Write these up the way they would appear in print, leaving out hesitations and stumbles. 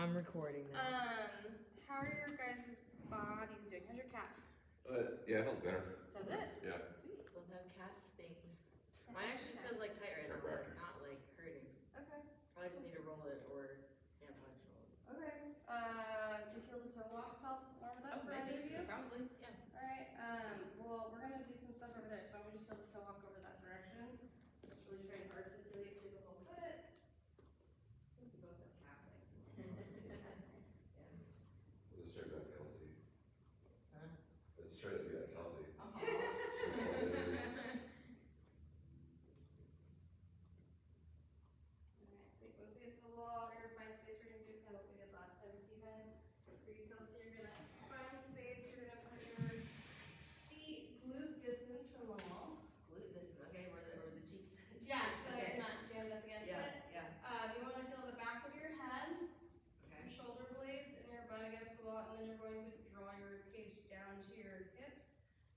I'm recording now. How are your guys' bodies doing? How's your calf? Yeah, it feels better. Does it? Yeah. Sweet. Both have calf things. Mine actually just feels like tight right now, like not like hurting. Okay. Probably just need to roll it or yeah, probably just roll it. Okay. Do you feel the toe walks help warm it up for either of you? Probably, yeah. Alright, well we're gonna do some stuff over there, so I'm gonna just feel the toe walk over that direction. Just really try and articulate through the whole foot. Since you both have calf legs. Yeah. Let's straight up Kelsey. Huh? Let's straight up be like Kelsey. Alright, sweet. Once we get to the wall, we're gonna find space. We're gonna do kind of what we did last time, Stephen. For you, Kelsey, you're gonna find space. You're gonna put your feet glute distance from the wall. Glute distance, okay, where the cheeks. Yeah, so Okay. you're not jammed up against it. Yeah. You want to feel the back of your head, your Okay. shoulder blades, and your butt against the wall, and then you're going to draw your ribcage down to your hips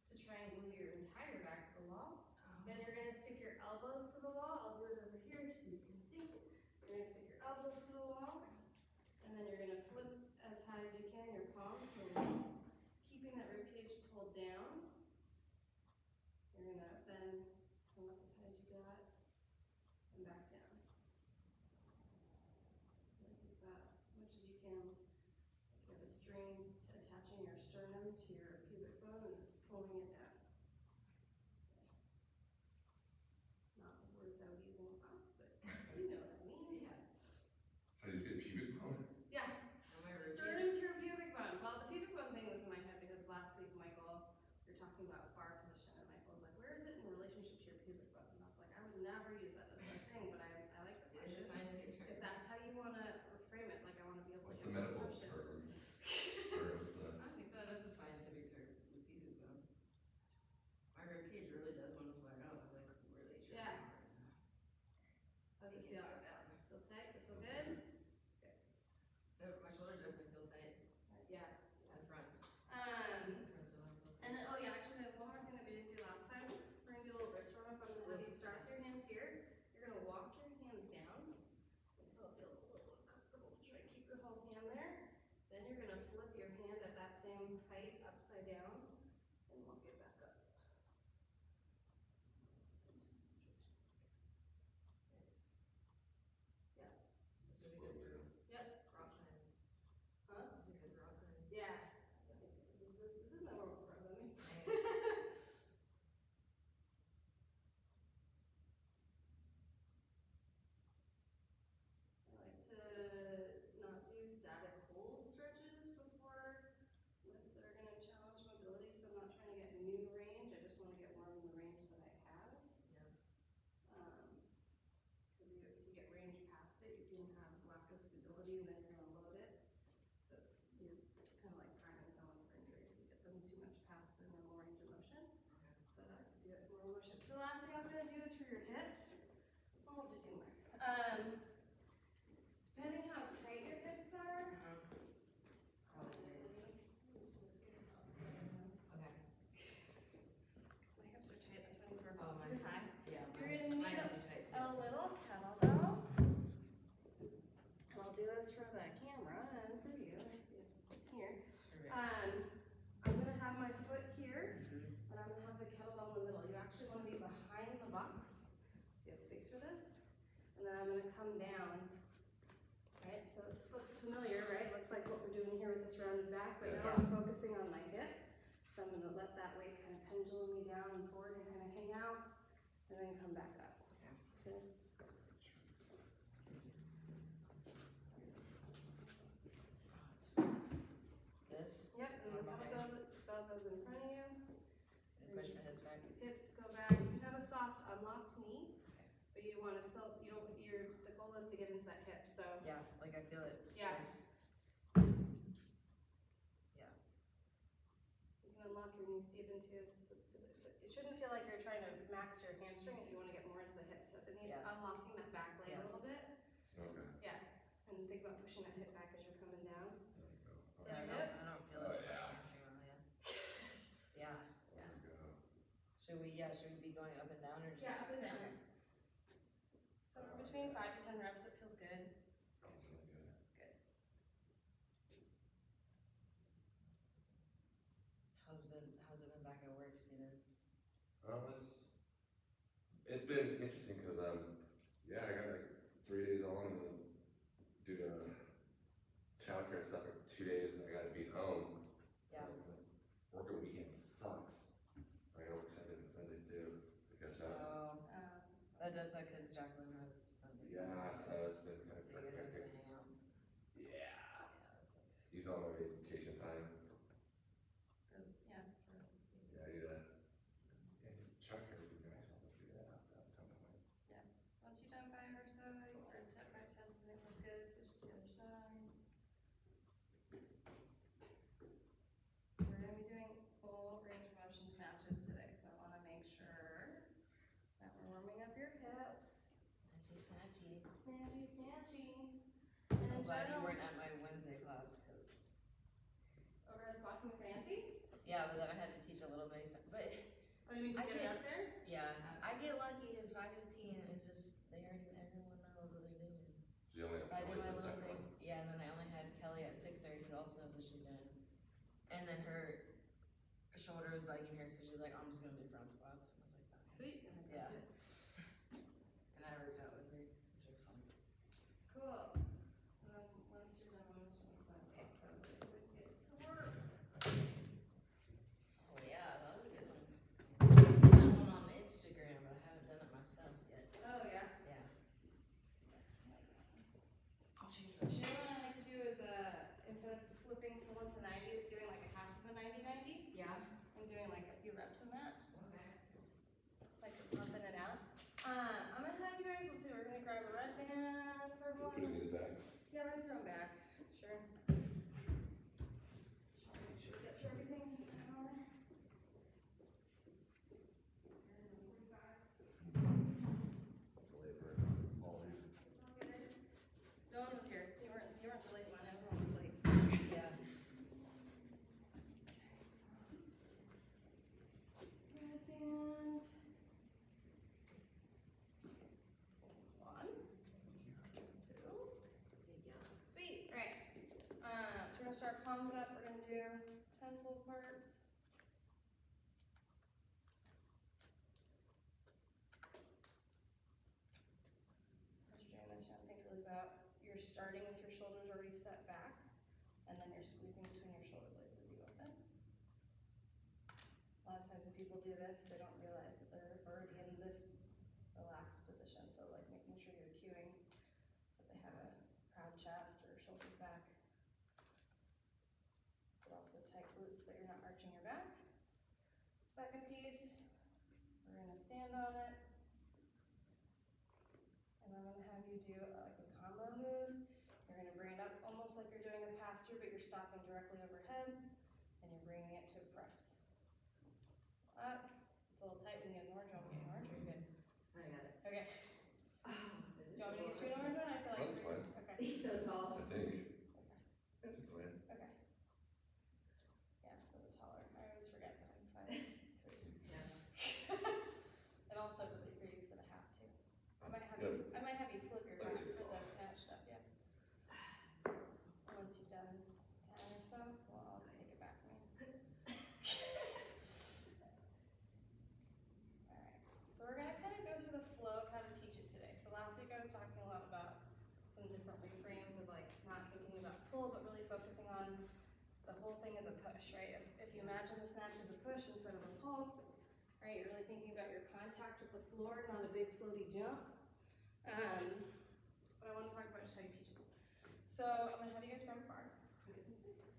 to try and glue your entire back to the wall. Then you're going to stick your elbows to the wall. I'll do it over here so you can see. You're going to stick your elbows to the wall, and then you're going to flip as high as you can your palms to the wall, keeping that ribcage pulled down. You're going to then come up as high as you got and back down. Like that, as much as you can. Like you have a string attaching your sternum to your pubic bone and pulling it down. Not the words I would use in class, but you know what I mean. Yeah. How do you say pubic bone? Yeah. Sternum to your pubic bone. Well, the pubic bone thing was in my head because last week, Michael, we were talking about bar position, and Michael was like, where is it in relationship to your pubic bone? And I was like, I would never use that as a thing, but I like the It's a question. scientific term. If that's how you want to frame it, like I want to be able What's to the answer medical question. term? Or what's the... I think that is the scientific term, the pubic bone. My ribcage really does want to flag out. I like really sure. Yeah. How's it feel? Feel tight? Feel good? My shoulders definitely feel tight. Yeah. The front. And then, oh yeah, actually, there's one more thing that we didn't do last time. We're gonna do a little wrist warm up. I'm gonna have you start with your hands here. You're gonna walk your hands down until it feels a little uncomfortable. Try and keep your whole hand there. Then you're gonna flip your hand at that same height upside down and walk it back up. Nice. Yeah. This would be good for Yep. rock climbing. Huh? This would be good for rock climbing. Yeah. This is not normal for me. I like to not do static hold stretches before lifts that are going to challenge mobility, so I'm not trying to get new range, I just want to get more in the range that I have. Yeah. Because if you get range past it, you can have lack of stability and then you're going to load it. So you're kind of like priming someone for injury if you get them too much past their normal range of motion. Okay. So I like to do it in normal motion. So the last thing I was going to do is for your hips. Well, we'll do two more. Depending how tight your hips are. Probably tight. Okay. My hips are tight, that's why we're Oh, too high. Yeah. You're gonna need mine is too tight too. a little kettlebell. I'll do this for the camera and for you. Here. I'm gonna have my foot here, and I'm gonna have the kettlebell in the middle. You actually want to be behind the box, so you have space for this. And then I'm gonna come down. Right, so it looks familiar, right? Looks like what we're doing here with this rounded back, but now I'm focusing on my hip. So I'm gonna let that weight kind of pendulum me down and forward and kind of hang out, and then come back up. Okay. This? Yep, and the bell goes in front of you. And push my hips back. Hips go back. You can have a soft unlocked knee, but you want to still, you don't, the goal is to get into that hip, so. Yeah, like I feel it. Yeah. Yes. Yeah. You can unlock your knees deep into, it shouldn't feel like you're trying to max your hamstring if you want to get more into the hip. So if it needs unlocking that back leg a little bit. Okay. Yeah, and think about pushing that hip back as you're coming down. There we go. Yeah, I don't feel it. Yeah. Yeah. There we go. Should we be going up and down or just? Yeah, up and down. Okay. So between 5 to 10 reps, it feels good. That's really good. seen it? It's been interesting because yeah, I got like 3 days on and then due to childcare stuff for 2 days I got to be home. Yeah. So, working weekend sucks. I gotta work Saturdays and Sundays too to catch up. Oh, that does suck because Jacqueline has Mondays. Yeah, so it's been kind of So you guys are hectic. gonna hang out. Yeah. Yeah, that sucks. He's on my vacation time. Yeah. Yeah, I need to. Yeah, his childcare would be nice. I'll have to figure that out at some point. So once you've done 5 or so, or 10 by 10, something looks good, switch it to the other side. We're gonna be doing full range of motion snatches today, so I wanna make sure that we're warming up your hips. Snatchy, snatchy. Snatchy, snatchy. I'm And in glad you general, weren't at my Wednesday class because. over at Boxing with Nancy? Yeah, but then I had to teach a little bit. But Oh, you mean to I get it can't- out there? yeah, I get lucky because 5:15 is just everyone knows what they're doing. She only has I to did wait my for the little second thing. one. Yeah, and then I only had Kelly at 6:30 who also knows what she's doing. And then her shoulder was bugging her, so she's like, I'm just gonna do front squats. And I was like, okay. Sweet. Yeah. And I worked out with her, which was fun. Cool. And then once you're done motion snatches, get to work. Oh yeah, that was a good one. I've seen that one on Instagram, but I haven't done it myself yet. Oh, yeah. Yeah. I'll change You my know shoes. what I like to do is, instead of flipping full into 90, is doing like a half of a 90-90. Yeah. I'm doing like a few reps in that, Okay. like pumping it out. I'm gonna have you guys, let's see, we're gonna grab a red band for We're putting everyone. these back. Yeah, we're gonna throw them back, sure. Just wanna make sure we get through everything in an hour. Delay for all these. It's all good. No one was here, you weren't the late one, everyone was late. Yeah. Red band. 1, 2. Sweet, alright. So we're gonna start palms up, we're gonna do 10 full parts. As you're doing this, you want to think really about, you're starting with your shoulders already set back, and then you're squeezing between your shoulder blades as you open. A lot of times when people do this, they don't realize that they're already in this relaxed position, so like making sure you're cueing that they have a proud chest or shoulders back, but also tight glutes that you're not arching your back. Second piece, we're gonna stand on it, and I'm gonna have you do like a combo move. You're gonna bring it up almost like you're doing a pass-through, but you're stopping directly overhead, and you're bringing it to a press. Up, it's a little tight, we can get an orange one, we can get an orange. You're good. I got it. Okay, do you want me to get you an orange one? I feel like. That's fine. Okay. He's so tall. I think. Okay. That's his way. Okay. Yeah, a little taller. I always forget that I'm 5'3". Yeah. And also really for you for the hat too. I might have Yeah. you flip your Let back me for take this the off. snatch stuff, yeah. Once you've done 10 or so, well, I'll take it back from you. Alright, so we're gonna kind of go through the flow of how to teach it today. So last week I was talking a lot about some different reframes of like not thinking about pull, but really focusing on the whole thing as a push, right? If you imagine the snatch as a push instead of a pull, right? You're really thinking about your contact with the floor, not a big floaty jump. But I want to talk about just how you teach it. So I'm gonna have you guys grab a bar. Get some space.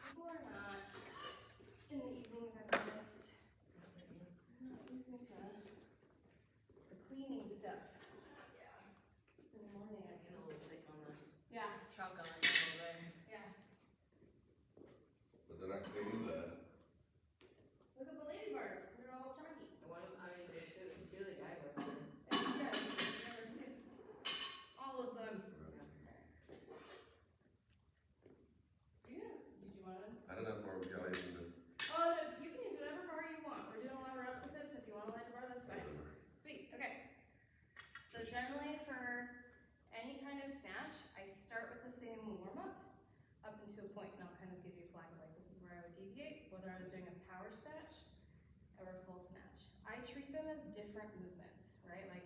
People are not, in the evenings I've noticed, not using the cleaning stuff. Yeah. In the morning, I Getting a little sick on the yeah, chalk on the table there. yeah. But they're not cleaning the. Look at the lady bars, they're all chunky. There's two the guy worked on. All of them. Yeah. Did you want to? I don't know if we're going to. Oh, no, treat them as different movements, right? Like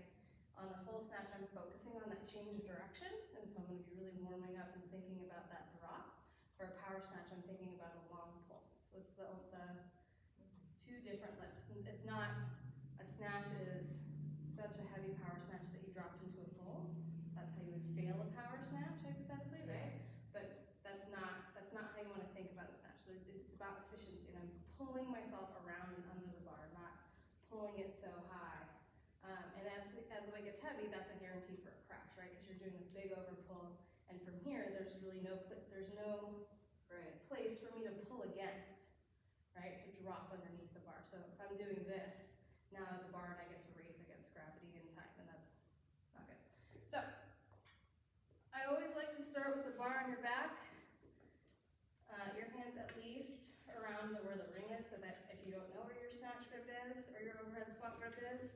on a full snatch, I'm focusing on that change of direction, and so I'm gonna be really warming up and thinking about that drop. For a power snatch, I'm thinking about a long pull. So it's the two different lifts. And it's not, a snatch is such a heavy power snatch that you dropped into a full. That's how you would fail a power snatch, hypothetically, right? But that's not how you wanna think about a snatch. So it's about efficiency, and I'm pulling myself around and under the bar, not pulling it so high. And as the weight gets heavy, that's a guarantee for a crash, right? Because you're doing this big over pull, and from here, there's really no place for me to pull against, right? To drop underneath the bar. So if I'm doing this, now at the bar, and I get to race against gravity and time, and that's not good. So I always like to start with the bar on your back. Your hands at least around where the ring is, so that if you don't know where your snatch grip is or your overhead squat grip is,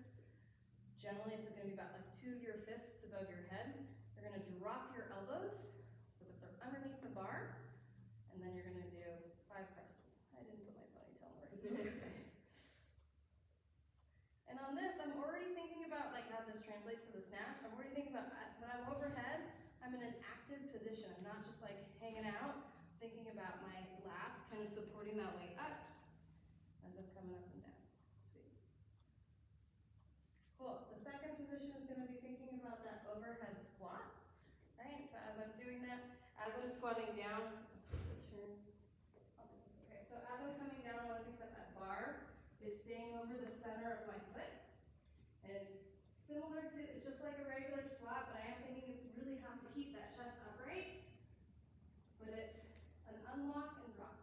generally it's going to be about like 2 of your fists above your head. You're going to drop your elbows so that they're underneath the bar, and then you're going to do 5 presses. I didn't put my ponytail where it's supposed to be. And on this, I'm already thinking about like how this translates to the snatch. I'm already thinking about when I'm overhead, I'm in an active position. I'm not just like hanging out, thinking about my lats kind of supporting that weight up as I'm coming up and down. Sweet. Cool. The second position is going to be thinking about that overhead squat, right? So as I'm doing that, as I'm squatting down, let's turn. Okay, so as I'm coming down, I want to think that that bar is staying over the center of my foot. And it's similar to, it's just like a regular squat, but I am thinking you really have to keep that chest upright. But it's an unlock and drop.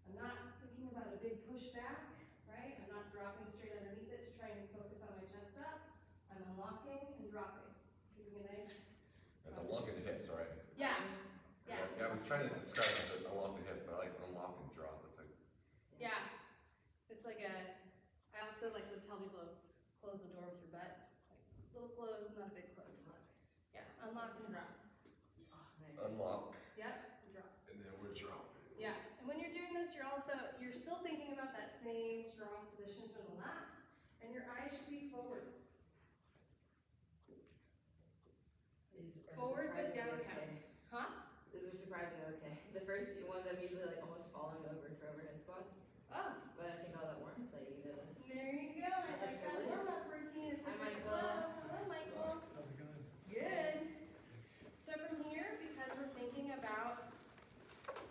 I'm not thinking about a big push back, right? I'm not dropping straight underneath it to try and focus on my chest up. I'm unlocking and dropping. Keeping a nice. That's unlocking the hips, right? Yeah. Yeah. Yeah, I was trying to describe it as unlock the hips, but I like unlock and drop. It's like. Yeah. It's like I also like to tell people to close the door with your butt. Like little close, not a big close. Yeah, unlock and drop. Oh, nice. Unlock. Yep, drop. And then we're dropping. Yeah, and when you're doing this, you're still thinking about that same strong position from the lats, and your eyes should be forward. Forward but downcast. Huh? These are surprisingly okay. The first few ones I'm usually like almost falling over for overhead squats. Oh. But I think all that warmth that you did is. There you go. I like that warm-up routine. Hi, Michael. Hello, Michael. How's it going? Good. So from here, because we're thinking about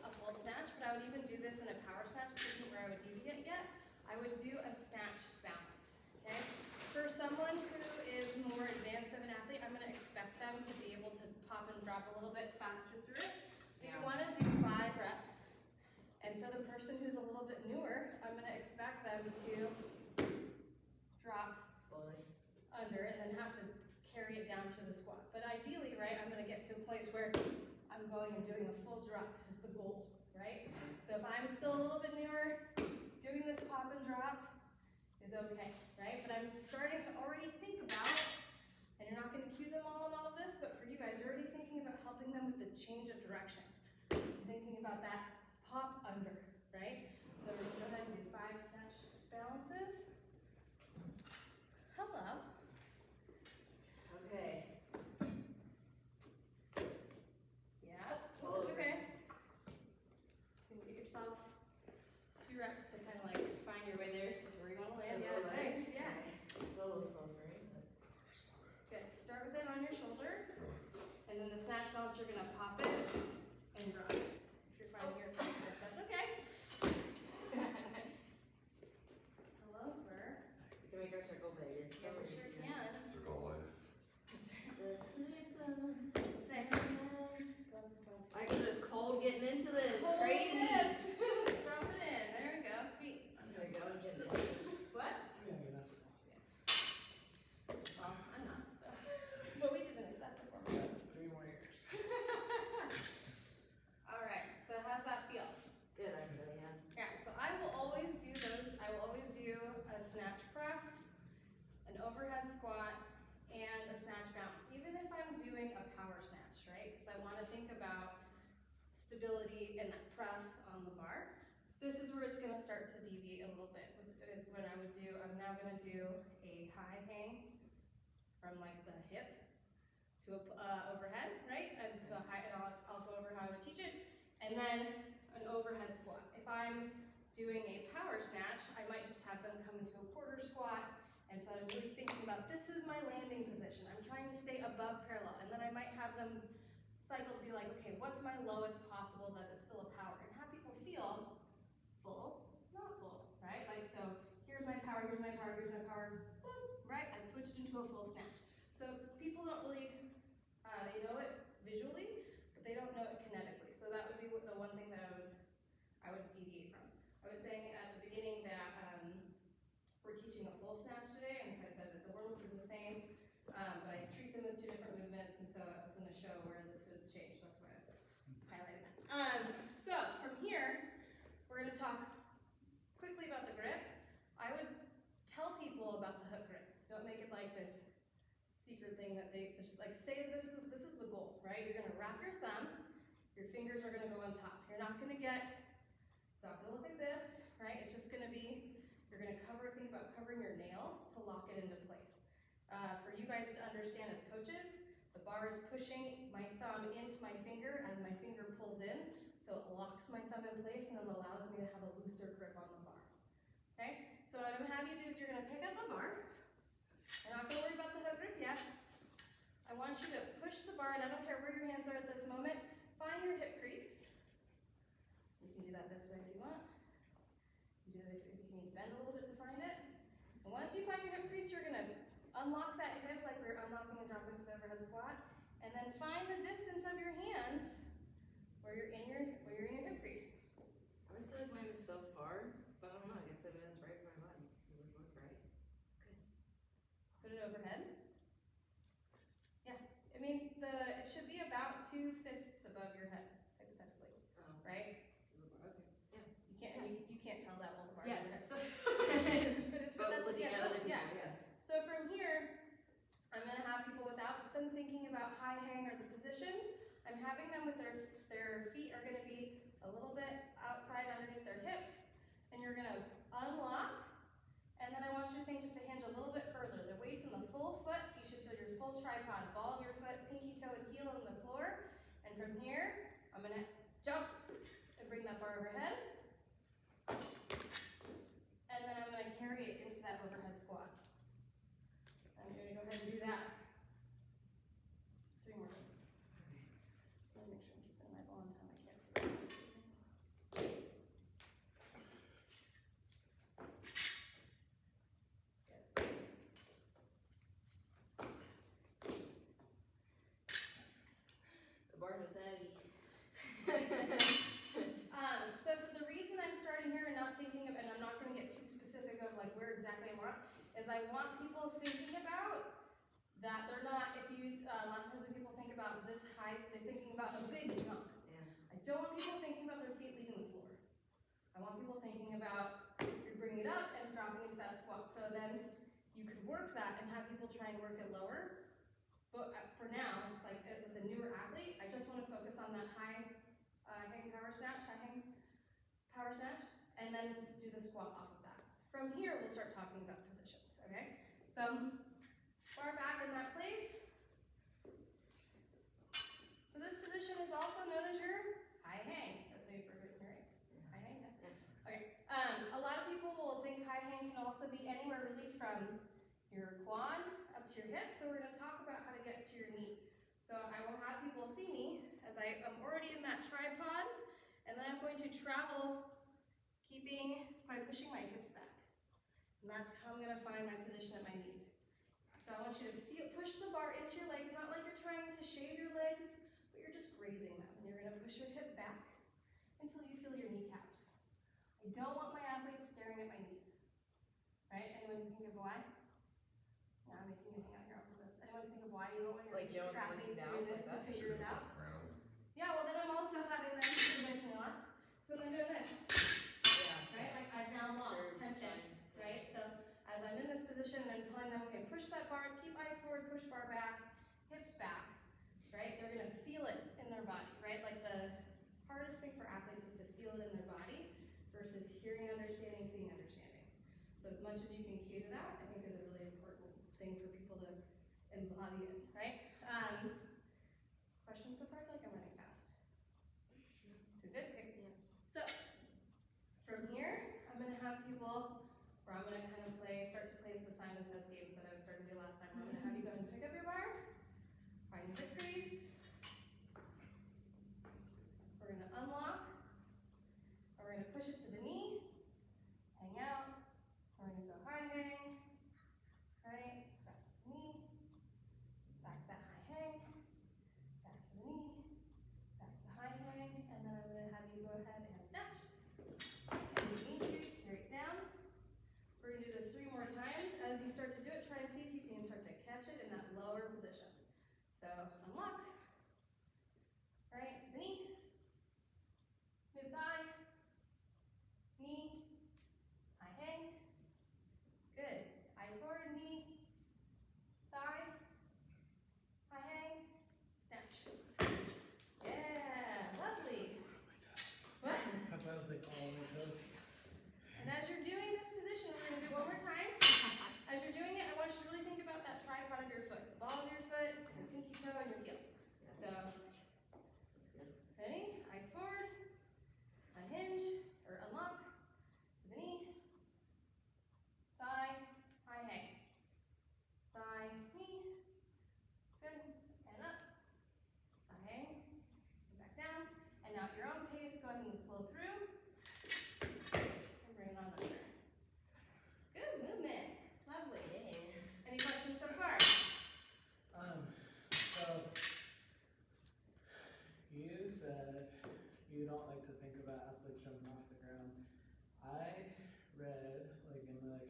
a full snatch, but I would even do this in a power snatch. This isn't where I would deviate yet. I would do a snatch balance. Okay. For someone who is more advanced of an athlete, I'm going to expect them to be able to pop and drop a little bit faster through it. You want to do 5 reps. And for the person who's a little bit newer, I'm going to expect them to drop Slowly. under and then have to carry it down through the squat. But ideally, right, I'm going to get to a place where I'm going and doing a full drop is the goal, right? So if I'm still a little bit newer, doing this pop and drop is okay, right? But I'm starting to already think about, and you're not going to cue them all in all of this, but for you guys, you're already thinking about helping them with the change of direction. Thinking about that pop under, right? So we're going to go ahead and do 5 snatch balances. Hello. Okay. Yeah, it's okay. You can get yourself 2 reps to kind of like find your way there to where you want to land. Yeah, nice. Yeah. It's still a little slow for me, but. Good. Start with it on your shoulder, and then the snatch balance, you're going to pop it and drop. If you're finding your practice, that's okay. Hello, sir. We can make our circle bigger. Yeah, we sure can. Circle of life. The circle. Say, Michael is cold getting into this. Hold Crazy. hips. Drop it in. There we go. Sweet. I'm gonna get up still. What? I'm gonna get up still. Well, I'm not, so. But we did an excessive one. 3 more years. All right, so how's that feel? Good, actually, yeah. Yeah, so I will always do those. I will always do a snatch press, an overhead squat, and a snatch balance, even if I'm doing a power snatch, right? Because I want to think about stability and that press on the bar. This is where it's going to start to deviate a little bit, is what I would do. I'm now gonna do a high hang from like the hip to a overhead, right? And to a high, and I'll go over how I would teach it. And then an overhead squat. If I'm doing a power snatch, I might just have them come into a quarter squat. And so I'm really thinking about, this is my landing position. I'm trying to stay above parallel. And then I might have them cycle to be like, okay, what's my lowest possible that it's still a power? And have people feel full, not full, right? Like, so here's my power, here's my power, here's my power, boom, right? I've switched into a full snatch. So people don't really, they know it visually, but they don't know it kinetically. So that would be the one thing that I would deviate from. I was saying at the beginning that we're teaching a full snatch today, and so I said that the warm-up is the same, but I treat them as two different movements, and so I was going to show where this would change. That's why I highlighted that. So from here, we're going to talk quickly about the grip. I would tell people about the hook grip. Don't make it like this secret thing that they just like say this is the goal, right? You're going to wrap your thumb. Your fingers are going to go on top. You're not going to it's not going to look like this, right? It's just going to be, you're going to think about covering your nail to lock it into place. For you guys to understand as coaches, the bar is pushing my thumb into my finger as my finger pulls in, so it locks my thumb in place and it allows me to have a looser grip on the bar. Okay? So what I'm going to have you do is you're going to pick up the bar. You're not going to worry about the hook grip yet. I want you to push the bar, and I don't care where your hands are at this moment. Find your hip crease. You can do that this way if you want. You do that if you need to bend a little bit to find it. And once you find your hip crease, you're going to unlock that hip like we're unlocking and dropping to the overhead squat. And then find the distance of your hands where you're in your hip crease. I always feel like mine is so far, but I don't know. I guess I mean it's right for my body. Does this look right? Put it overhead. Yeah, I mean it should be about 2 fists above your head, hypothetically, right? Okay. Yeah. You can't tell that while the bar Yeah. overhead. So, But that's looking at other people, yeah. So from here, I'm gonna have people without them thinking about high hang or the positions. I'm having them with their feet are gonna be a little bit outside underneath their hips, and you're gonna unlock. And then I want you to think just to hinge a little bit further. The weight's in the full foot. You should feel your full tripod. Ball of your foot, pinky toe and heel on the floor. And from here, I'm gonna jump and bring that bar overhead. And then I'm gonna carry it into that overhead squat. I'm gonna go ahead and do that 3 more times. Let me make sure I'm keeping my ball on time. I can't see it. The bar is heavy. So for the reason I'm starting here and not thinking of, and I'm not going to get too specific of like where exactly I want, is I want people thinking about that they're not, if you, a lot of times when people think about this height, they're thinking about a big jump. Yeah. I don't want people thinking about their feet leaving the floor. I want people thinking about you're bringing it up and dropping into that squat. So then you could work that and have people try and work it lower. But for now, like with a newer athlete, I just want to focus on that high hang power snatch, and then do the squat off of that. From here, we'll start talking about positions, okay? So, bar back in that place. So this position is also known as your high hang. That's how you refer to it, right? High hang, yeah. Okay, a lot of people will think high hang can also be anywhere really from your quad up to your hip, so we're going to talk about how to get to your knee. So I will have people see me as I am already in that tripod, and then I'm going to travel by pushing my hips back. And that's how I'm going to find my position at my knees. So I want you to push the bar into your legs, not like you're trying to shave your legs, but you're just grazing them. And you're going to push your hip back until you feel your kneecaps. I don't want my athletes staring at my knees. Right? Anyone think of why? Yeah, I'm making you hang out here on purpose. Anyone think of why you don't want your athletes doing this to figure it out? Yeah, well then I'm also having them do my knots. So I'm doing this. Right? Like I've now lost tension. Right? So as I'm in this position and I'm telling them, okay, push that bar, keep eyes forward, push bar back, hips back. Right? They're gonna feel it in their body, right? Like the hardest thing for athletes is to feel it in their body versus hearing, understanding, seeing, understanding. So as much much as you can cue to that, I think is a really important thing for people to embody it, right? Questions so far? I feel like I'm running fast. Too good? Okay. Yeah. So, from here, I'm gonna have people, where I'm gonna kind of start to play the Simon Says games that I was starting to do last time, where I'm gonna have you go ahead and pick up your bar, find your hip crease, we're gonna unlock, and we're gonna push it to the knee, hang out, we're gonna go high hang, right, back to the knee, back to that high hang, back to the knee, back to the high hang, and then I'm gonna have you go ahead and snatch. And you need to carry it down. We're gonna do this 3 more times. As you start to do it, try and see if you can start to catch it in that lower position. So unlock, right, to the knee, mid thigh, knee, high hang, good. Eyes forward, knee, thigh, high hang, snatch. Yeah, lovely. What? Sometimes they call me toast. And as you're doing this position, we're going to do it one more time. As you're doing it, I want you to really think about that tripod of your foot. The ball of your foot, your pinky toe, and your heel. So, ready? Eyes forward. Unhinge, or unlock. To the knee. Thigh, high hang. Thigh, knee. Good. And up. High hang. And back down. And now at your own pace, go ahead and flow through. And bring it on under. Good movement. Lovely. Any questions so far? So you said you don't like to think about athletes jumping off the ground. I read like in the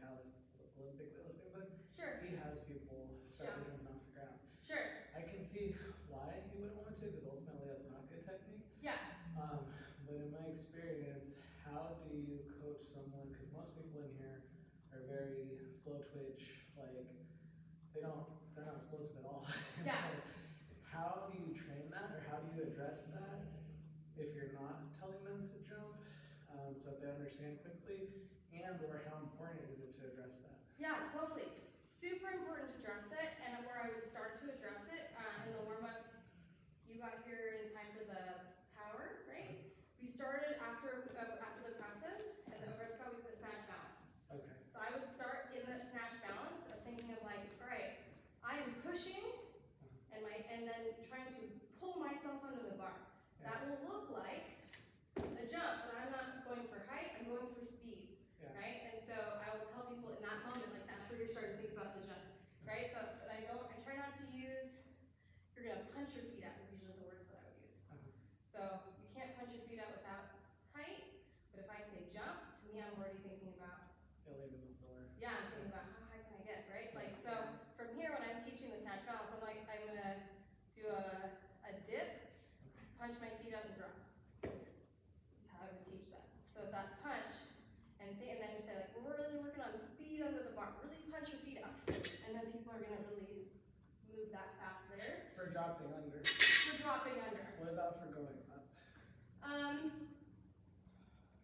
Olympic weightlifting book, Sure. he has people start jumping off the ground. Sure. I can see why he wouldn't want to, because ultimately that's not good technique. Yeah. But in my experience, how do you coach someone? Because most people in here are very slow twitch, like they're not explosive at all. And Yeah. so how do you train that, or how do you address that if you're not telling them to jump, so that they understand quickly, and or how important is it to address that? Yeah, totally. Super important to address it, and where I would start to address it in the warm-up, you got here in time for the power, right? We started after the presses, and the overhead squat with the snatch balance. Okay. So I would start in the snatch balance of thinking of like, all right, I am pushing, and then trying to pull myself under the bar. Yeah. That will look like a jump, but I'm not going for height, I'm going for speed, Yeah. right? And so I will tell people in that moment, like that's where you're starting to think about the jump, right? So, but I try not to use, you're gonna punch your feet out is usually the words that I would use. So you can't punch your feet out without height, but if I say jump, to me I'm already thinking about, Yeah, leaving the floor. yeah, I'm thinking about how high can I get, right? Like, so from here when I'm teaching the snatch balance, I'm like, I'm gonna do a dip, punch my feet out and drop. That's how I would teach that. So that punch, and then you say like, we're really working on speed under the bar. Really punch your feet out. And then people are gonna really move that fast there. For dropping under. For dropping under. What about for going up?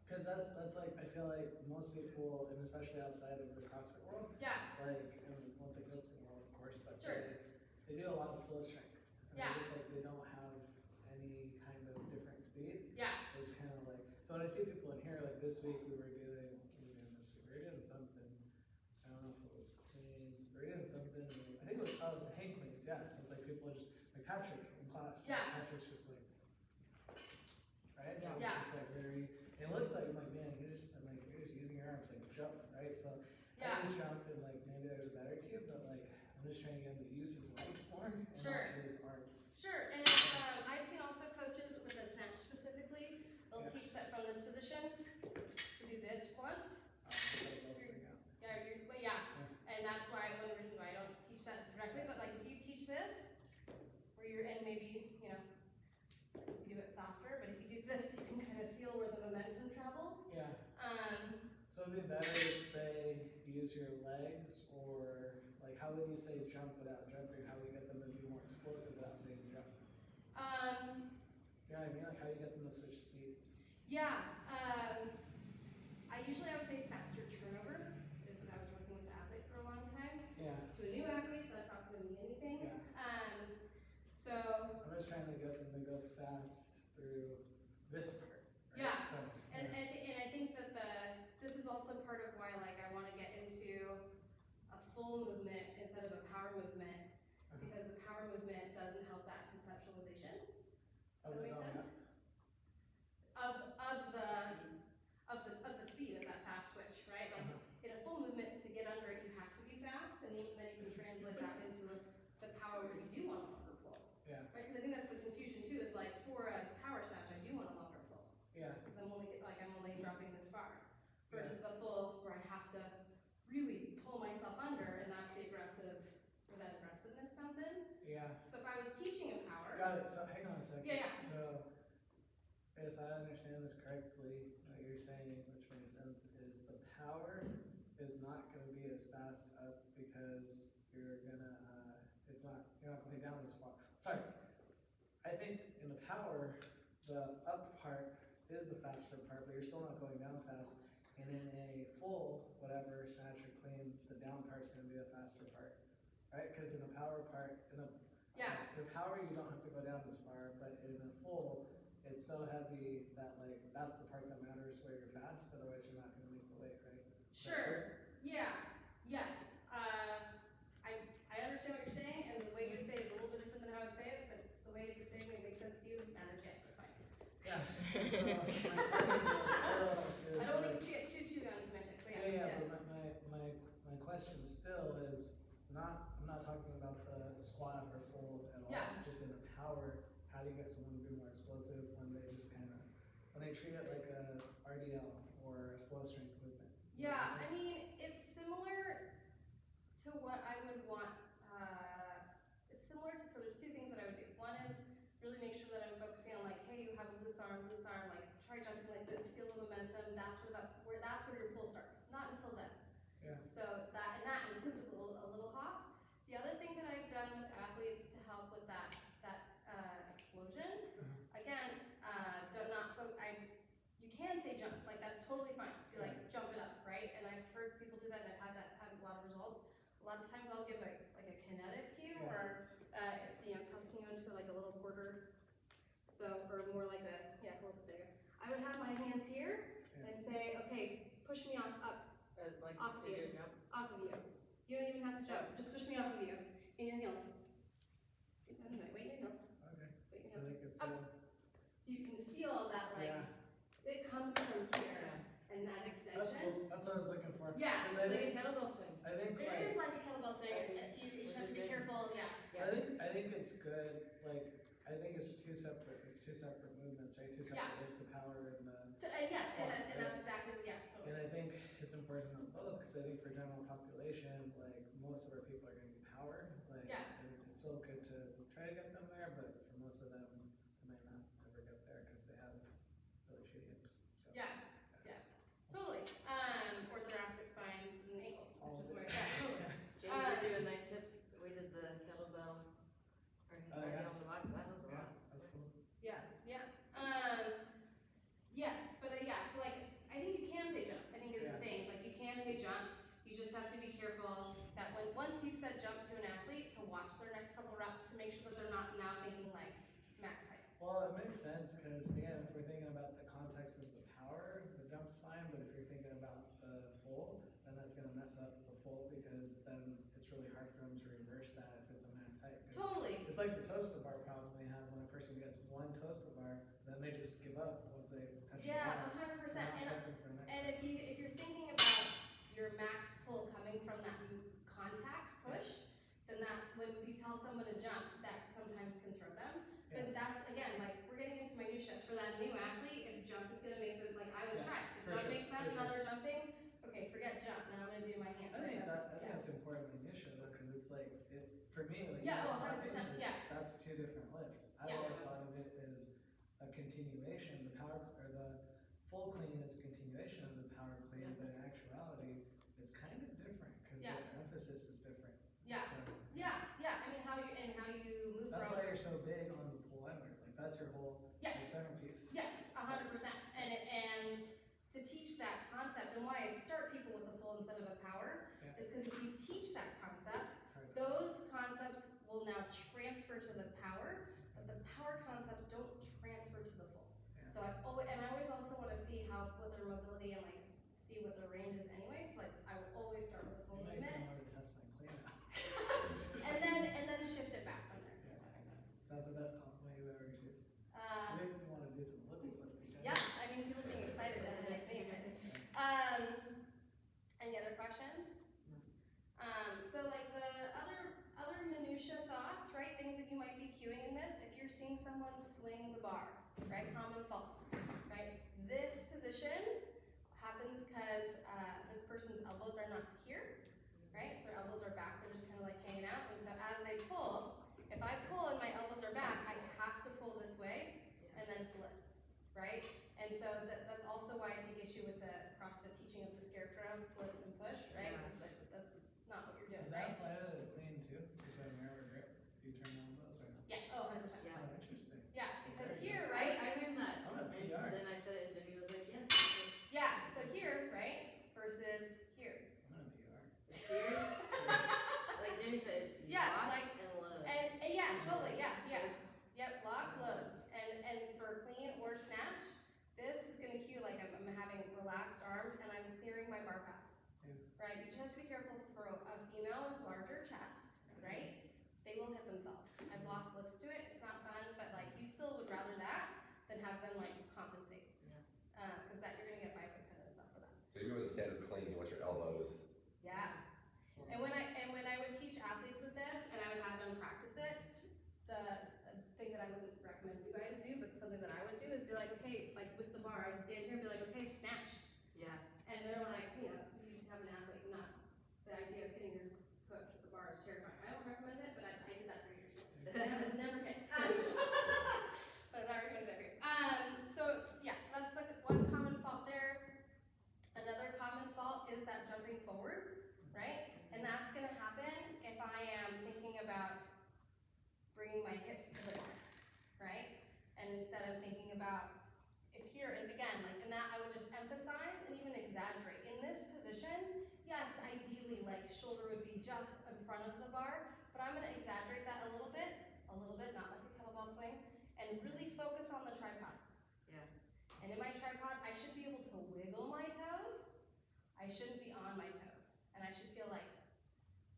Because that's like, I feel like most people, and especially outside of the CrossFit world, Yeah. like in the Olympic lifting world, of course, but Sure. they do a lot of slow strength. And Yeah. Just like they don't have any kind of different speed. Yeah. They just kind of like, so when I see people in here, like this week we were doing something, I don't know if it was cleans, we were doing something, I think it was the hang cleans, yeah. It's like people just, like Patrick in class, Yeah. Patrick's just like, right? Yeah. It's Yeah. just like very, it looks like, I'm like, man, you're just using your arms, like jump, right? So Yeah. I just jump and like maybe there's a better cue, but like I'm just trying to get him to use his legs more and Sure. not his arms. Sure, and I've seen also coaches with a snatch specifically, they'll Yeah. teach that from this position to do this once. And that's why one reason why I don't teach that directly, but like if you teach this, where you're in maybe, you do it softer, but if you do this, you can kind of feel where the momentum travels. Yeah. So it'd be better to say use your legs, or like how would you say jump without jumping? How do you get them to be more explosive without saying jump? You know what I mean? Like how do you get them to switch speeds? Yeah, I would say faster turnover is what I was fast through this part. Right? Yeah. So, And I think that this is also part of why like I want to get into a full movement instead of a power movement, because the power movement doesn't help that conceptualization. Does that make sense? Of the speed of that fast switch, right? Like in a full movement, to get under it, you have to be fast, and then you can translate that into the power where you do want a longer pull. Yeah. Right? Because I think that's the confusion too. Is like for a power snatch, I do want a longer pull. Yeah. Because I'm only dropping this far, versus a full where I have to really pull myself under, and that's the aggressive, where that aggressiveness comes in. Yeah. So if I was teaching a power. Got it. So hang on a second. Yeah. So if I understand this correctly, what you're saying, which makes sense, is the power is not going to be as fast up because you're not going down as far. Sorry. I think in the power, the up part is the faster part, but you're still not going down fast. And in a full, whatever, snatch or clean, the down part's going to be the faster part, right? Because in the power part, the power you don't have to go down as far, but in a full, it's so heavy that like that's the part that matters where you're fast. Otherwise, you're not going to make the weight, right? Sure. Yeah. Yes. I understand what you're saying, and the way you say it is a little bit different than how I'd say it, but the way you're saying it makes sense to you, and yes, that's fine. Yeah. So my question is I don't like to chew on semantics. So yeah. But my question still is not. I'm not talking about the squat or fold at all. Yeah. Just in the power. How do you get someone to be more explosive when they just when they treat it like a RDL or a slow strength movement? Yeah, I mean, it's similar to what I would want. So there's two things that I would do. One is really make sure that I'm focusing on like, hey, you have a loose arm, like try jumping like this, feel the momentum. That's where your pull starts. Not until then. Yeah. So that includes a little hop. The other thing that I've done with athletes to help with that explosion, again, you can say jump, like that's totally fine to be like jump it up, right? And I've heard people do that and I've had a lot of results. A lot of times I'll give like a kinetic cue or tusking you into like a little quarter, or more like a little bit bigger. I would have my hands here and say, okay, push me up off of you. Off of you. You don't even have to jump. Just push me off of you in your heels. Anyway, wait in your heels. Okay. Wait in So your they heels. could feel. So you can feel that it comes from here and that extension. That's cool. That's what I was looking for. Yeah. It's like a kettlebell swing. I think It is like a kettlebell swing. You just have to be careful. Yeah. I think it's good. Like I think it's two separate movements, right? Two separate lifts, the power and the squat, and that's exactly And I think it's important on both because I think for general population, like most of our people are going to be power. Like and it's still good to try to get them there, but for most of them, they might not ever get there because they have really shitty hips. So. Totally. Or thoracic spines and ankles, which is where totally. Jamie did do a nice hip. We did the kettlebell or on the box. That was a lot. That's cool. Yes, but so like I think you can say jump. I think is the thing. It's like you can say jump. You just have to be careful that once you've said jump to an athlete, to watch their next couple reps to make sure that they're not now thinking like max height. Well, it makes sense because again, if we're thinking about the context of the power, the jump's fine. But if you're thinking about the full, then that's going to mess up the full because then it's really hard for them to reverse that if it's a max height. Totally. It's like the toaster bar problem we have when a person gets one toaster bar, then they just give up once they touch the bar. 100%. And if if you're thinking about your max pull coming from that contact push, then that when we tell someone to jump, that sometimes can throw them. But that's again, like we're getting into minutia. For that new athlete, if jump is gonna make it like I would try. If jump makes sense, now they're jumping. Okay, forget jump. Now I'm gonna do my hands. I think that's important minutia though, because it's like for me, like 100%. That's two different lifts. I always thought of it as a continuation. The power or the full clean is a continuation of the power clean, but in actuality, it's kind of different because the emphasis is different. I mean, how you move. That's why you're so big on the pull inward. Like that's your whole centerpiece. Yes, 100%. And to teach that concept, and why I start people with a full instead of a power, is because if you teach that concept, those concepts will now transfer to the power, but the power concepts don't So I always also want to see what their mobility and like see what their range is anyway. So like I will always start with a full You might movement want to test my clean out. and then shift it back from there. Yeah. Is that the best way you've ever received? Uh, Maybe you want to do some lifting. yeah, I mean people being excited that makes me excited. Any other questions? So like the other minutia thoughts, right? Things that you might be cueing in this. If you're seeing someone swing the bar, right? Common faults, right? This position happens because this person's elbows are not here, right? So their elbows are back. They're just kind of like hanging out. And so as they pull, if I pull and my elbows are back, I have to pull this way and then flip, right? And so that's also why I take issue with the CrossFit teaching of the scarecrow, flip and push, right? Because that's not what you're doing, Does right? that apply to the clean too? Because when you're over grip, you turn on those or no? Yeah, oh, 100%. Yeah. Oh, interesting. Yeah, because Very here, good. right? I learned that. I'm a And PR. then I said it, and Jenny was like, yes. Yeah, so here, right? Versus here. I'm a PR. It's here. Like Jenny said, it's Yeah, lock like- and load. And yeah, totally, yeah, yeah. Twist. Yep, lock, lows. And for clean or snatch, this is gonna cue like I'm having relaxed arms and I'm clearing my bar path. Yeah. Right? You just have to be careful for a female with larger chest, right? They will hit themselves. I've lost lifts to it, it's not fun, but like you still would rather that than have them like compensate. Cause that you're gonna get bicep tendon stuff for that. So even with a standard clean, you want your elbows. Yeah. And when I would teach athletes with this and I would have them practice it, the thing that I wouldn't recommend you guys do, but something that I would do is be like, okay, like with the bar, I would stand here and be like, okay, snatch. Yeah. And they're like, you know, you have an athlete, not the idea of hitting your coach with the bar is terrifying. I don't recommend it, but I did that for years. I was never hit. But I'm not recommending that for you. So yeah, so that's like one common fault there. Another common fault is that jumping forward, right? And that's gonna happen if I am thinking about bringing my hips to the bar, right? And instead of thinking about if here, and again, like in that I would just emphasize and even exaggerate. In this position, yes, ideally like shoulder would be just in front of the bar, but I'm gonna exaggerate that a little bit, not like a kettlebell swing, and really focus on the tripod. Yeah. And in my tripod, I should be able to wiggle my toes. I shouldn't be on my toes. And I should feel like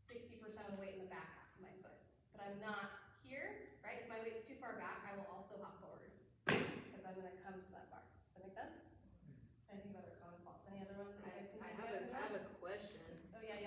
60% of the weight in the back half of my foot. But I'm not here, right? If my weight's too far back, I will also hop forward because I'm gonna come to that bar. Does that make sense? I think of other common faults. Any other ones that you guys can I think of? have a question. Oh yeah.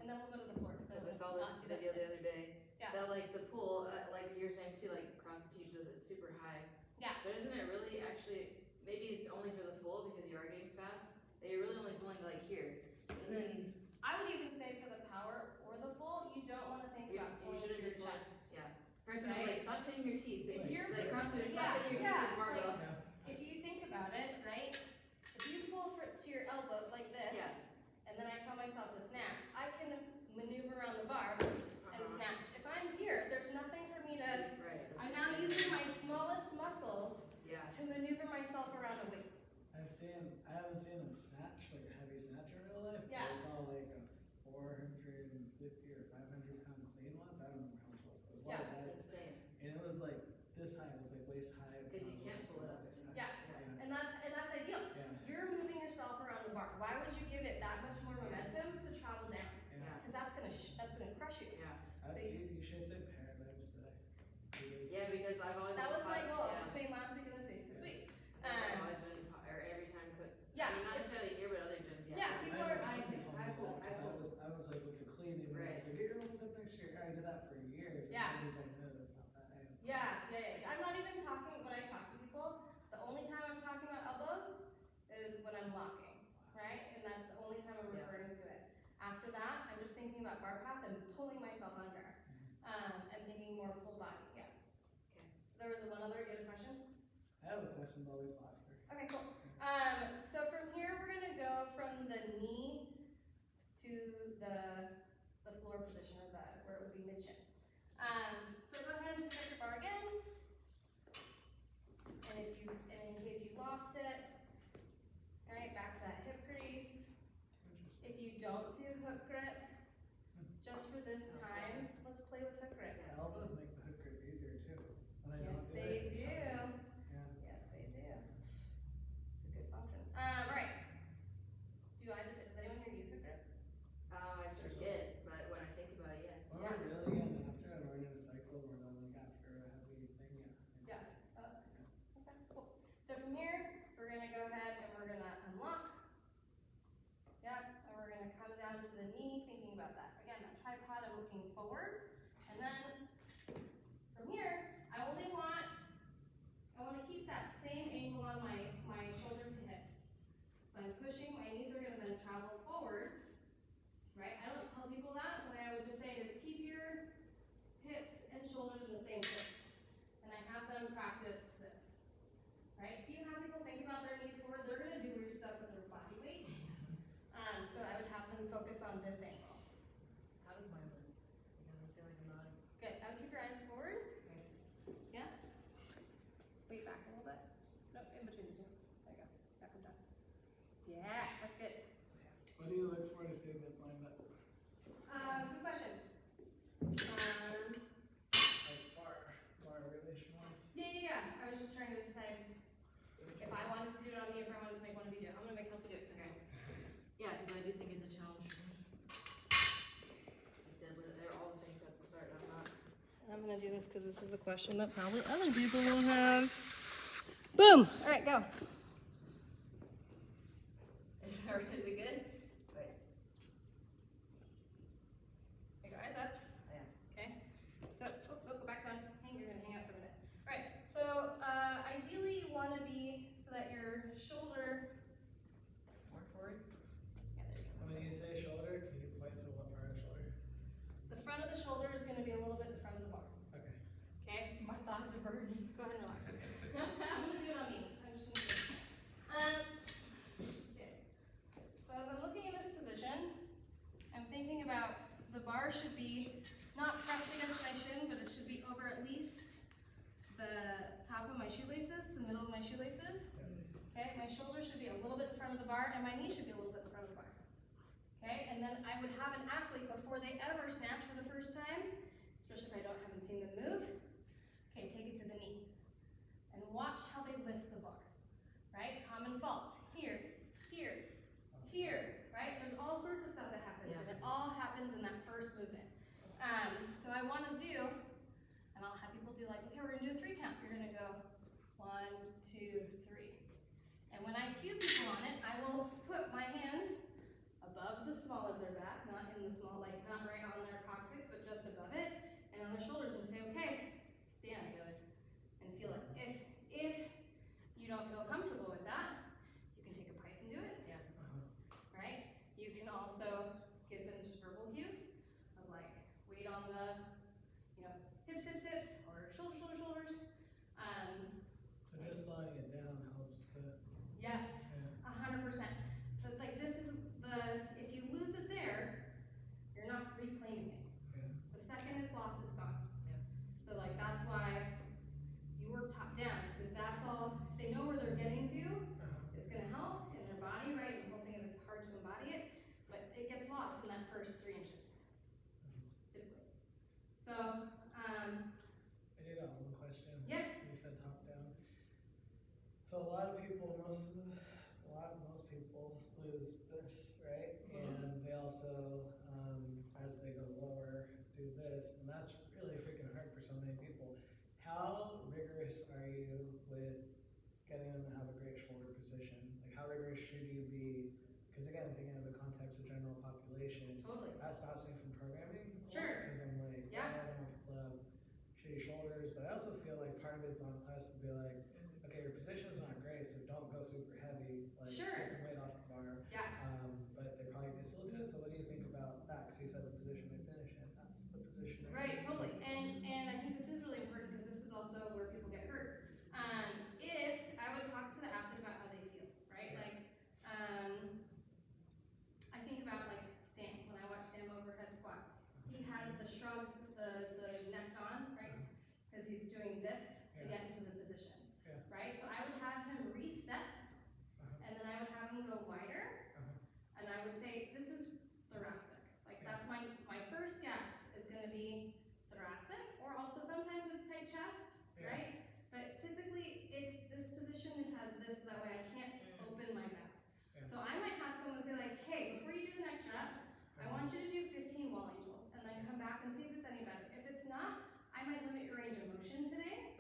And then we'll go to the floor. Because I saw this video the other day. Yeah. That like the pool, like you were saying too, like CrossFit teaches us it's super high. Yeah. But isn't it really actually, maybe it's only for the full because you are getting fast, that you're really only pulling like here. And then I would even say for the power or the full, you don't want to think you about pulling to shouldn't your be pulling. chest. Yeah. First one was like, stop hitting your teeth. It's You're Like CrossFit, Yeah, stop hitting your teeth yeah, with the barbell. Yeah. If you think about it, right? If you pull to your elbows like this, Yeah. and then I tell myself to snatch, I can maneuver around the bar and snatch. If I'm here, there's nothing for me to. Right. that's I'm what now I'm saying. using my smallest muscles Yeah. to maneuver myself around a weight. I haven't seen a snatch, like a heavy snatch in real life. Yeah. I saw like a 450 or 500 pound clean once. I don't remember how much it was, but it was Yeah. heavy. It's the same. And it was like this high, it was like waist high. Because you can't pull it up. Waist high. Yeah. And that's ideal. Yeah. You're moving yourself around the bar. Why would you give it that much more momentum to travel down? Yeah. Because that's gonna crush you. Yeah. So You shifted paradigms today. Yeah, because I've always That been was my taught- goal Yeah. between last week and this week. I've always been taught, or every time could. Yeah, I mean, not it's- necessarily here, but other gyms. Yeah, people are. I pull. I was like with the cleaning, and I was like, get your elbows up next to your. I did that for years. And Yeah. I was like, no, that's not that. I was like, Yeah. I'm not even talking when I talk to people. The only time I'm talking about elbows is when I'm blocking, right? And that's the only time I'm Yeah. referring to it. After that, I'm just thinking about bar path and pulling myself under, and thinking more full body. Yeah. Okay. There was one other. You had a question? I have a question, but always laughter. Okay, cool. So from here, we're gonna go from the knee to the floor position, or where it would be mid-shin. So go ahead and pick up your bar again. And in case you lost it, all right, back to that hip crease. Interesting. If you don't do hook grip, just for this time, let's play with hook grip. Elbows make the hook grip easier too. When I Yes, don't do they it, it's do. hard. Yeah. Yes, they do. Yeah, that's good. What do you look for to see if it's lined up? Good question. Like bar relation wise? Yeah. I was just trying to decide if I wanted to do it on me, if I wanted to make one of you do it. I'm gonna make Kelsey do it. Okay. Yeah, because I do think it's a challenge for me. Like deadlift, they're all the things at the start. I'm not. I'm gonna do this because this is a question that probably other people will have. Boom! All right, go. Is it good? Wait. Make your eyes up. Yeah. Okay. So, go back down. You're gonna hang out for a minute. All right. So, ideally, you want to be so that your shoulder. More forward. Yeah, there you go. When you say shoulder, can you point to what part of the shoulder? The front of the shoulder is going to be a little bit in front of the bar. Okay. Okay. My thighs are burning. Go ahead and relax. I'm gonna do it on me. I'm just gonna do it. Okay. So as I'm looking in this position, I'm thinking about the bar should be not pressed against my shin, but it should be over at least the top of my shoelaces to the middle of my shoelaces. Okay, my shoulder should be a little bit in front of the bar, and my knee should be a little bit in front of the bar. Okay, and then I would have an athlete before they ever snatch for the first time, especially if I haven't seen them move. Okay, take it to the knee. And watch how they lift the bar, right? Common faults, here, right? There's all sorts of stuff that happens, and it all happens in that first movement. So I want to do, and I'll have people do like, okay, we're gonna do a 3 count. You're gonna go 1, 2, 3. And when I cue people on it, I will put my hand above the small of their back, not in the small, like not right on their coccyx, but just above it, and on their shoulders and say, okay, stand. And feel it. If you don't feel comfortable with that, you can take a pipe and do it. Yeah. Right? You can also give them just verbal cues of like weight on the, hips, or shoulders. So just slowing it down helps to. Yes, Yeah. 100%. But like this is if you lose it there, you're not reclaiming it. Yeah. The second it's lost, it's gone. Yeah. So like that's why you work top down, because if that's all, if they know where they're getting to, it's gonna help in their body, right? The whole thing is it's hard to embody it, but it gets lost in that first 3 inches, typically. So, I do got one question. Yeah. You said top down. So a lot of people, most people lose this, right? And they also, as they go lower, do this, and that's really freaking hard for so many people. How rigorous are you with getting them to have a great shoulder position? Like how rigorous should you be? Because again, thinking of the context of general population, totally. that stops me from programming. Sure. Because I'm like, Yeah. I don't want people to have shitty shoulders, but I also feel like part of it's on us to be like, okay, your position is not great, so don't go super heavy. Like Sure. take some weight off the bar. Yeah. But they probably can still do it. So what do you think about that? Because you said the position they finish in, that's the position. Right, totally. And I think this is really important because this is also where people get hurt. If I would talk to the athlete about how they feel, right? Like, I think about like Sam, when I watch Sam overhead squat. He has the shrug, the neck on, right? Because he's doing this to get into the position, right? So I would have him reset, and then I would have him go wider, and I would say, this is thoracic. Like that's my first guess is gonna be thoracic, or also sometimes it's tight chest, right? But typically it's this position has this, so that way I can't open my back. So I might have someone say like, hey, before you do the next rep, I want you to do 15 wall angels, and then come back and see if it's any better. If it's not, I might limit your range of motion today.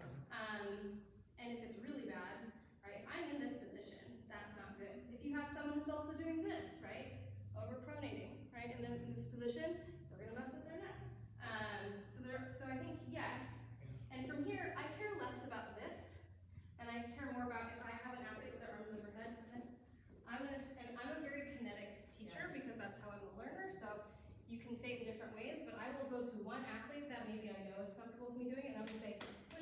And if it's really bad, right, if I'm in this position, that's not good. If you have someone who's also doing this, right, overpronating, right, and then in this position, we're gonna mess up their neck. So I think yes. And from here, I care less about this, and I care more about if I have an athlete with their arms overhead. I'm a very kinetic teacher because that's how I'm a learner. So you can say it in different ways, but I will go to one athlete that maybe I know is comfortable with me doing it, and I'm gonna say, push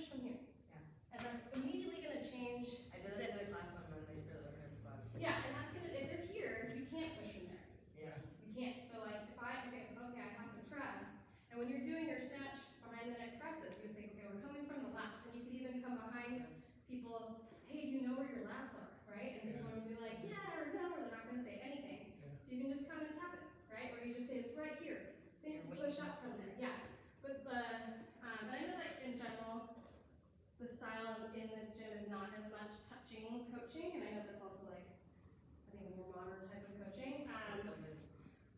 come and tap it, right? Or you just say it's right here. Fingers push up from there. Yeah. But but I know like in general, the style in this gym is not as much touching coaching, and I know that's also like, I think a more modern type of coaching.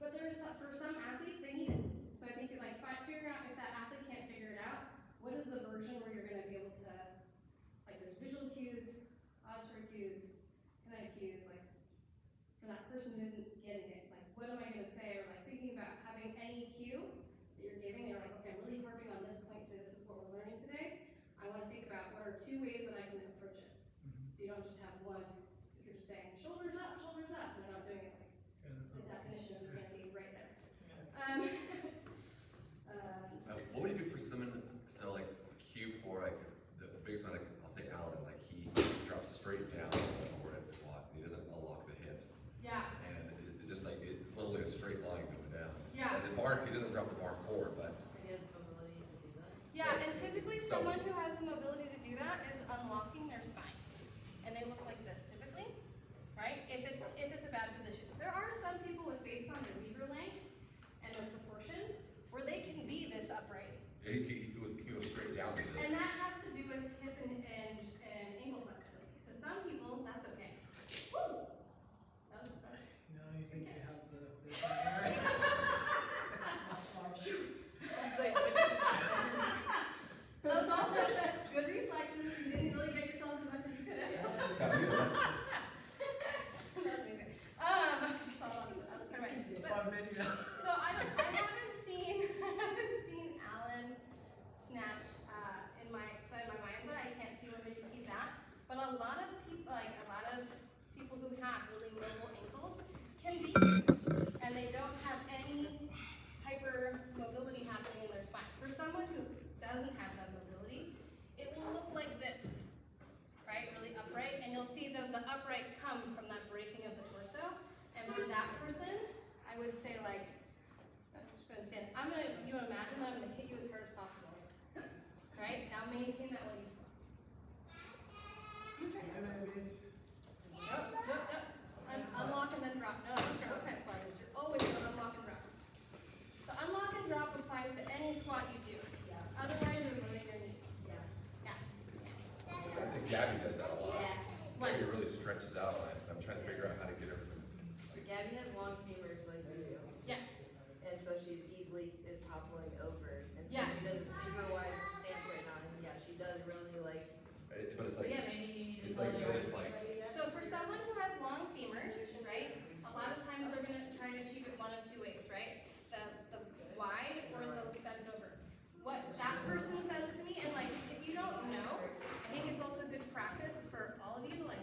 But for some athletes, they need it. So I think figuring out if that athlete can't figure it out, what is the version where you're going to be able to, like there's visual cues, auditory cues, kinetic cues, like for that person who isn't getting it, like what am I going to say, or like thinking about having any cue that you're giving, and you're like, okay, I'm really harping on this point today, this is what we're learning today. I want to think about what are 2 ways that I can approach it. So you don't just have one, so if you're just saying shoulders up, and you're not doing it like the definition of insanity right there. What would you do for someone, so like cue for like, the biggest one, like I'll say Alan, like he drops straight down on the overhead squat, he doesn't unlock the hips. Yeah. And it's just like, it's literally a straight line going down. Yeah. And the bar, he doesn't drop the bar forward, but. He has the ability to do that. Yeah, and typically someone who has the mobility to do that is unlocking their spine. And they look like this typically, right? If it's a bad position. There are some people with based on their lever lengths and their proportions where they can be this upright. He goes straight down to the. And that has to do with hip and ankle flexibility. So some people, that's okay. Woo! That was impressive. You know, you think you have the Shoot! It's like, Those also good reflexes. You didn't really get yourself as much as you could have. That was amazing. fun video. So I haven't seen Alan snatch in my mind's eye. I can't see where he's at. But a lot of people who have really mobile ankles can be, and they don't have any hyper mobility happening in their spine. For someone who doesn't have that mobility, it will look like this, right? Really upright, and you'll see the upright come from that breaking of the torso. And for that person, I would say like, I'm just gonna stand. You imagine that I'm gonna hit you as hard as possible. Right? Now maintain that while you squat. Nope. Unlock and then drop. No, I don't care what kind of squat it is. You're always gonna unlock and drop. The unlock and drop applies to any squat you do. Otherwise, you're loading your knees. Yeah. I think Gabby does that a lot. Yeah. Gabby really stretches out, and I'm trying to figure out how to get her from. Gabby has long femurs like you do. Yes. And so she easily is toppling over. And so Yes. she does a super wide stance right now. And yeah, she does really like. But it's So like. yeah, maybe you need to It's like tell her this, like. So for someone who has long femurs, right, a lot of times they're gonna try and achieve it one of 2 ways, right? The wide or the bent over. What that person says to me, and like if you don't know, I think it's also good practice for all of you to like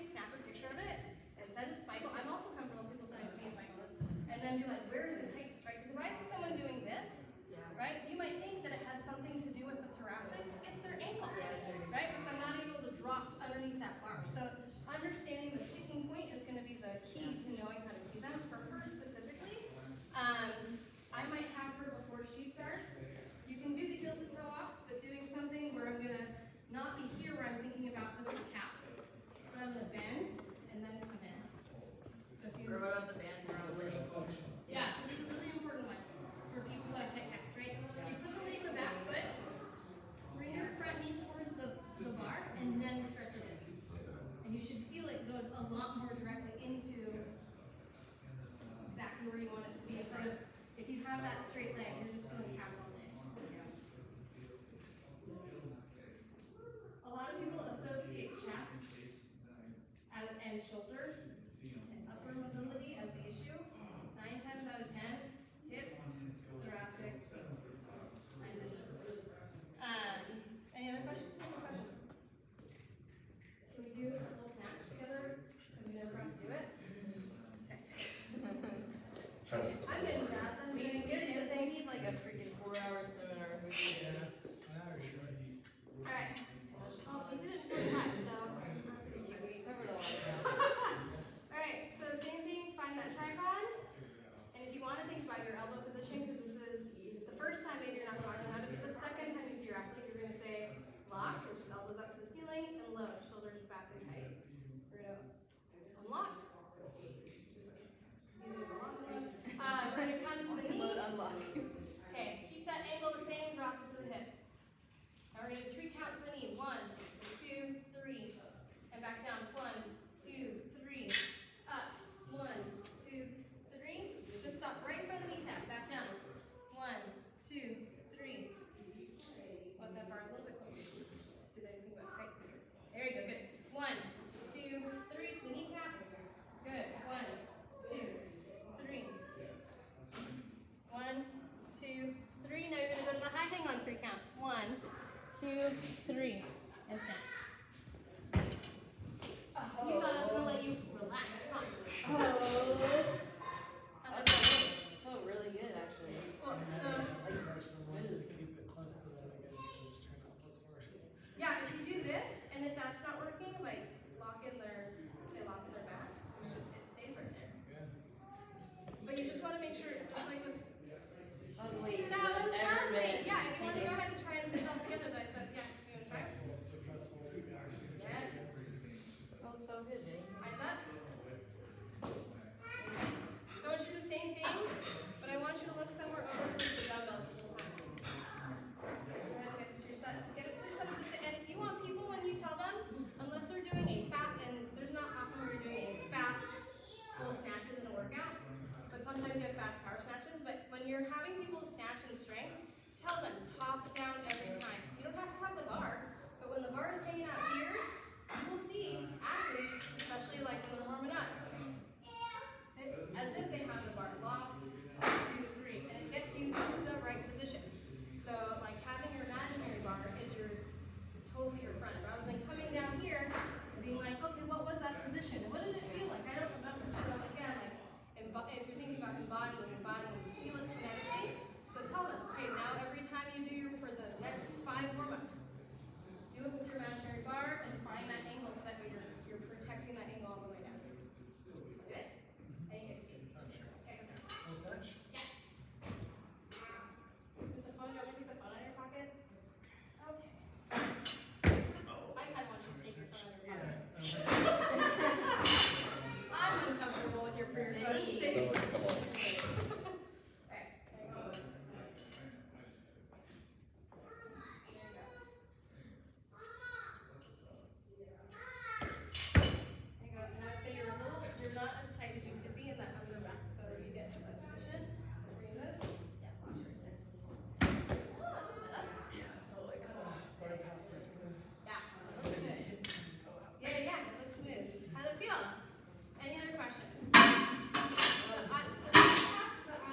snap a picture of it and send it to Michael. I'm also comfortable with people sending to me as Michael is, and then be like, where is the tightness, right? Because if I see someone doing this, right, you might think that it has something to do with the thoracic. It's their ankle, right? Because I'm not able to drop underneath that bar. So understanding the sticking point is going to be the key to knowing how to do that. For her specifically, I might have her before she starts. You can do the heel to toe walks, but doing something where I'm going to not be here where I'm thinking about this is calf. But I'm going to bend and then come in. So if you Or what about the band around the waist? yeah, this is a really important one for people who have tight calves, right? So you put the weight in the back foot, bring your front knee towards the bar, and then stretch it in. And you should feel it go a lot more directly into exactly where you want it to be. Instead of snatch and strength, tell them top down every time. You don't have to have the bar, but when the bar is hanging out here, you will see athletes, especially like when they're warming up, as if they have the bar locked, 1, 2, 3, and it gets you to the right position. So like having your imaginary bar is totally your friend, rather than coming down here and being like, okay, what was that position? What did it feel like? I don't remember. So again, like if you're thinking about embodying, feel it kinetically. So tell them, okay, now every time you do for the next 5 warm-ups, do it with your imaginary bar and find that angle so that way you're protecting that angle all the way down. Good? I think it's good. Okay, okay. Full snatch? Yeah. Put the phone, do you want me to take the phone out of your pocket? Okay. I kind of want you to take your phone out of your pocket. I'm uncomfortable with your prayer phone. Same. Come on. Alright, there you go. There you go. There you go. And I would say you're not as tight as you could be in that upper back. So as you get to that position, before you move, yeah, watch your step. Oh, that wasn't up. Yeah, I felt like bar path was smooth. Yeah, it looks good. Yeah, it looks smooth. How's it feel? Any other questions?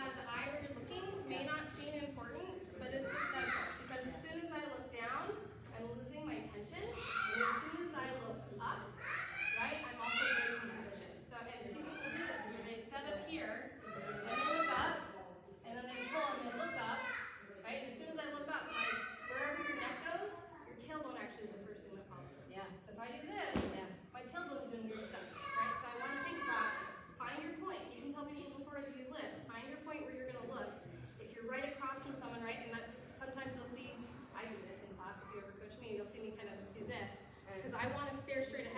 The eye where you're looking may not seem important, but it's essential because as soon as I look down, I'm losing my tension, and as soon as I look up, right, I'm also breaking position. So, and people will do this, and they set up here, and they look up, and then they pull and they look up, right? And as soon as I look up, wherever your neck goes, your tailbone actually is the first thing that follows. Yeah. So if I do this, my tailbone is doing weird stuff, right? So I want to think about, find your point. You can tell people before that you lift, find your point where you're going to look. If you're right across from someone, right, and sometimes you'll see, I do this in class, if you ever coach me, you'll see me kind of do this, because I want to stare straight ahead.